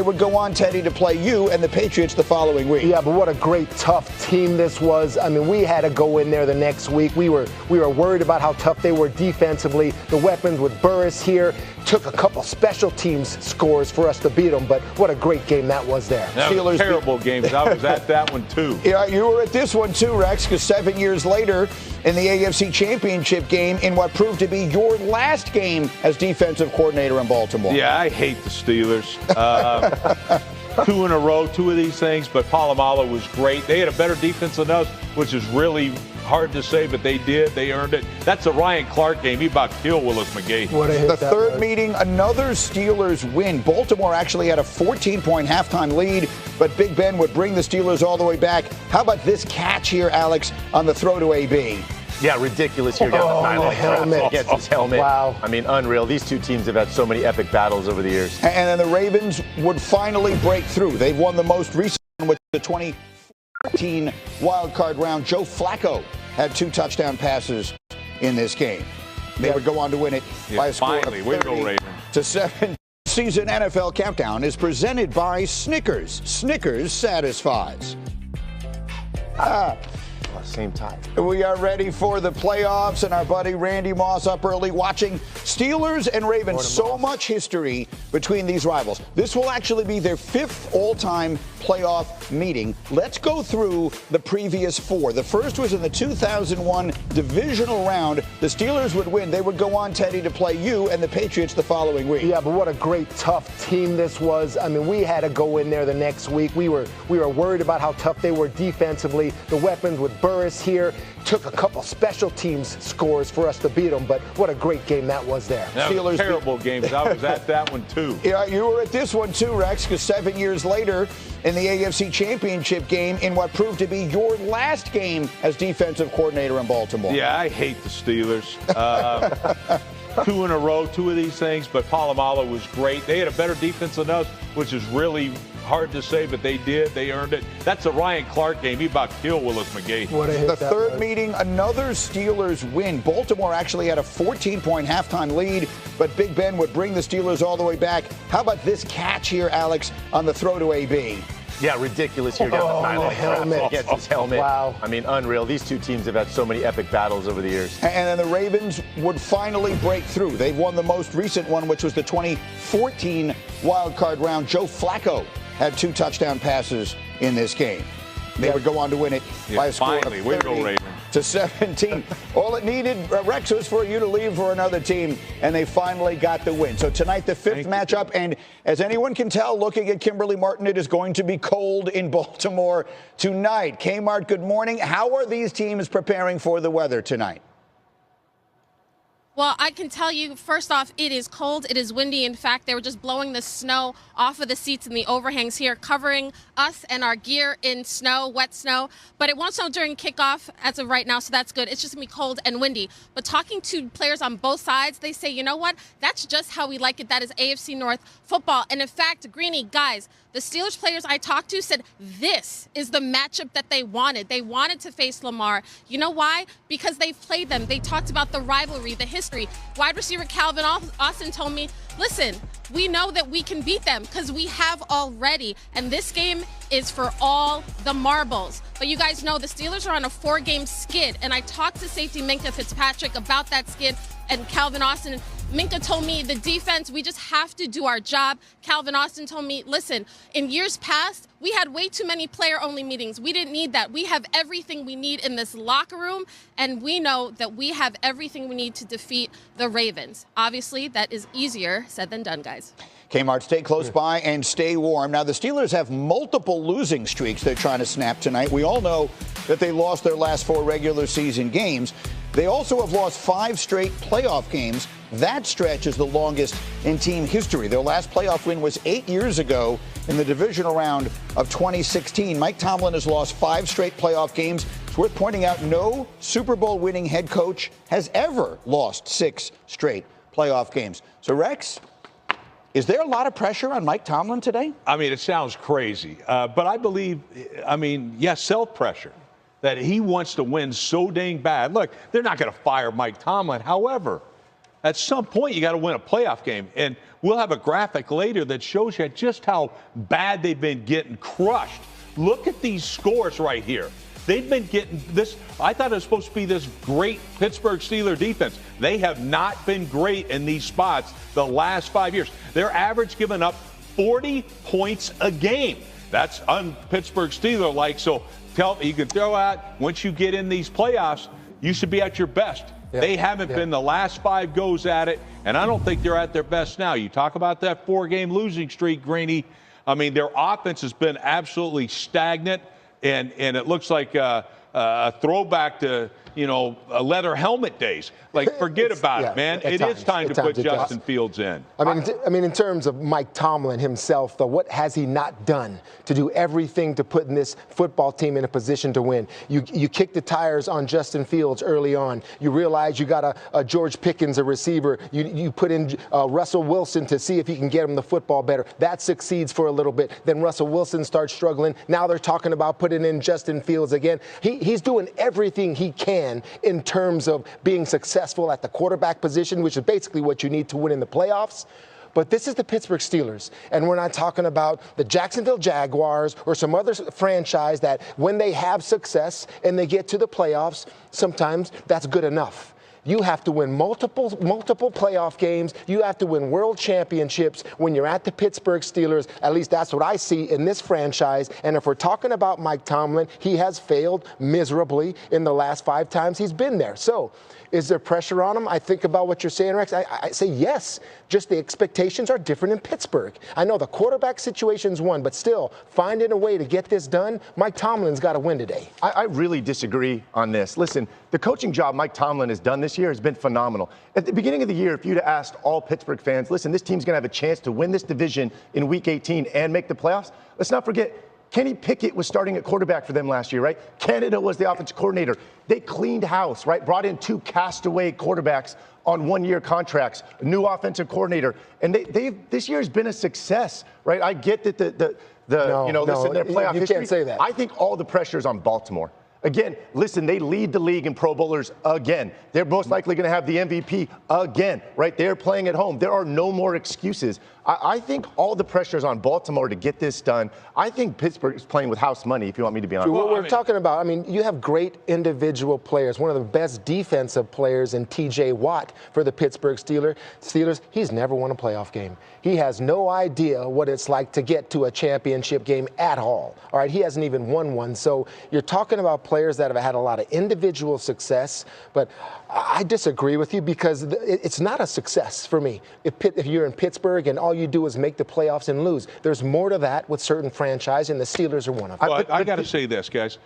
They would go on, Teddy, to play you and the Patriots the following week. Yeah, but what a great, tough team this was. I mean, we had to go in there the next week. We were worried about how tough they were defensively. The weapons with Burris here took a couple special teams scores for us to beat them, but what a great game that was there. That was a terrible game. I was at that one, too. Yeah, you were at this one, too, Rex, because 7 years later in the AFC Championship game, in what proved to be your last game as defensive coordinator in Baltimore. Yeah, I hate the Steelers. 2 in a row, 2 of these things, but Polamalu was great. They had a better defense than us, which is really hard to say, but they did. They earned it. That's a Ryan Clark game. He about killed Willis McGahee. What a hit the that third was. meeting, another Steelers win. Baltimore actually had a 14-point halftime lead, but Big Ben would bring the Steelers all the way back. How about this catch here, Alex, on the throw to AB? Yeah, ridiculous here down the sideline. helmet. Against his helmet. Wow. I mean, unreal. These two teams have had so many epic battles over the years. And then the Ravens would finally break through. They've won the most recent one, which is the 2014 wild card round. Joe Flacco had 2 touchdown passes in this game. They would go on to win it by a score finally, of way to go, 30-7. Season NFL Countdown is presented by Snickers. Snickers satisfies. Same time. We are ready for the playoffs, and our buddy Randy Moss up early watching Steelers and Ravens. So much history between these rivals. This will actually be their 5th all-time playoff meeting. Let's go through the previous 4. The first was in the 2001 divisional round. The Steelers would win. They would go on, Teddy, to play you and the Patriots the following week. Yeah, but what a great, tough team this was. I mean, we had to go in there the next week. We were worried about how tough they were defensively. The weapons with Burris here took a couple special teams scores for us to beat them, but what a great game that was there. That was a terrible game. I was at that one, too. Yeah, you were at this one, too, Rex, because 7 years later in the AFC Championship game, in what proved to be your last game as defensive coordinator in Baltimore. Yeah, I hate the Steelers. 2 in a row, 2 of these things, but Polamalu was great. They had a better defense than us, which is really hard to say, but they did. They earned it. That's a Ryan Clark game. He about killed Willis McGahee. What a hit The that third was. meeting, another Steelers win. Baltimore actually had a 14-point halftime lead, but Big Ben would bring the Steelers all the way back. How about this catch here, Alex, on the throw to AB? Yeah, ridiculous here down the sideline. helmet. Against his helmet. Wow. I mean, unreal. These two teams have had so many epic battles over the years. And then the Ravens would finally break through. They've won the most recent one, which was the 2014 wild card round. Joe Flacco had 2 touchdown passes in this game. They would go on to win it by a score finally, of way to go, Ravens. 30-17. All it needed, Rex, was for you to leave for another team, and they finally got the win. So tonight, the 5th matchup, and as anyone can tell, looking at Kimberly Martin, it is going to be cold in Baltimore tonight. Kmart, good morning. How are these teams preparing for the weather tonight? Well, I can tell you, first off, it is cold. It is windy. In fact, they were just blowing the snow off of the seats and the overhangs here, covering us and our gear in snow, wet snow. But it won't snow during kickoff as of right now, so that's good. It's just going to be cold and windy. But talking to players on both sides, they say, you know what? That's just how we like it. That is AFC North football. And in fact, Greeny, guys, the Steelers players I talked to said this is the matchup that they wanted. They wanted to face Lamar. You know why? Because they've played them. They talked about the rivalry, the history. Wide receiver Calvin Austin told me, listen, we know that we can beat them because we have already. And this game is for all the marbles. But you guys know the Steelers are on a 4-game skid. And I talked to safety Minka Fitzpatrick about that skid and Calvin Austin. Minka told me the defense, we just have to do our job. Calvin Austin told me, listen, in years past, we had way too many player-only meetings. We didn't need that. We have everything we need in this locker room, and we know that we have everything we need to defeat the Ravens. Obviously, that is easier said than done, guys. Kmart, stay close by and stay warm. Now, the Steelers have multiple losing streaks they're trying to snap tonight. We all know that they lost their last 4 regular season games. They also have lost 5 straight playoff games. That stretch is the longest in team history. Their last playoff win was 8 years ago in the divisional round of 2016. Mike Tomlin has lost 5 straight playoff games. It's worth pointing out no Super Bowl winning head coach has ever lost 6 straight playoff games. So, Rex, is there a lot of pressure on Mike Tomlin today? I mean, it sounds crazy, but I believe, yes, self-pressure, that he wants to win so dang bad. Look, they're not going to fire Mike Tomlin. However, At some point, you got to win a playoff game. And we'll have a graphic later that shows you just how bad they've been getting crushed. Look at these scores right here. They've been getting this. I thought it was supposed to be this great Pittsburgh Steelers defense. They have not been great in these spots the last 5 years. They're average giving up 40 points a game. That's un-Pittsburgh Steeler-like. So you can throw out, once you get in these playoffs, you should be at your best. Yeah. They haven't been the last 5 goes at it, and I don't think they're at their best now. You talk about that 4-game losing streak, Greeny. I mean, their offense has been absolutely stagnant, and it looks like a throwback to, leather helmet days. Like, forget about it, man. It is time to put Justin Fields in. I mean, in terms of Mike Tomlin himself, though, what has he not done to do everything to put this football team in a position to win? You kick the tires on Justin Fields early on. You realize you got a George Pickens, a receiver. You put in Russell Wilson to see if he can get him the football better. That succeeds for a little bit. Then Russell Wilson starts struggling. Now they're talking about putting in Justin Fields again. He's doing everything he can in terms of being successful at the quarterback position, which is basically what you need to win in the playoffs. But this is the Pittsburgh Steelers, and we're not talking about the Jacksonville Jaguars or some other franchise that when they have success and they get to the playoffs, sometimes that's good enough. You have to win multiple playoff games. You have to win world championships when you're at the Pittsburgh Steelers. At least that's what I see in this franchise. And if we're talking about Mike Tomlin, he has failed miserably in the last 5 times he's been there. So is there pressure on him? I think about what you're saying, Rex. I say yes. Just the expectations are different in Pittsburgh. I know the quarterback situation's one, but still, finding a way to get this done, Mike Tomlin's got to win today. I really disagree on this. Listen, the coaching job Mike Tomlin has done this year has been phenomenal. At the beginning of the year, if you'd asked all Pittsburgh fans, listen, this team's going to have a chance to win this division in Week 18 and make the playoffs, let's not forget, Kenny Pickett was starting at quarterback for them last year, right? Canada was the offensive coordinator. They cleaned house, right? Brought in 2 castaway quarterbacks on 1-year contracts, a new offensive coordinator. And this year has been a success, right? I get that listen, their playoff history. You can't say that. I think all the pressure is on Baltimore. Again, listen, they lead the league in Pro Bowlers again. They're most likely going to have the MVP again, right? They're playing at home. There are no more excuses. I think all the pressure is on Baltimore to get this done. I think Pittsburgh is playing with house money, if you want me to be honest. What we're talking about, I mean, you have great individual players. One of the best defensive players in T.J. Watt for the Pittsburgh Steelers. He's never won a playoff game. He has no idea what it's like to get to a championship game at all. All right, he hasn't even won one. So you're talking about players that have had a lot of individual success, but I disagree with you because it's not a success for me. If you're in Pittsburgh and all you do is make the playoffs and lose, there's more to that with certain franchises, and the Steelers are one of them. But I got to say this, guys.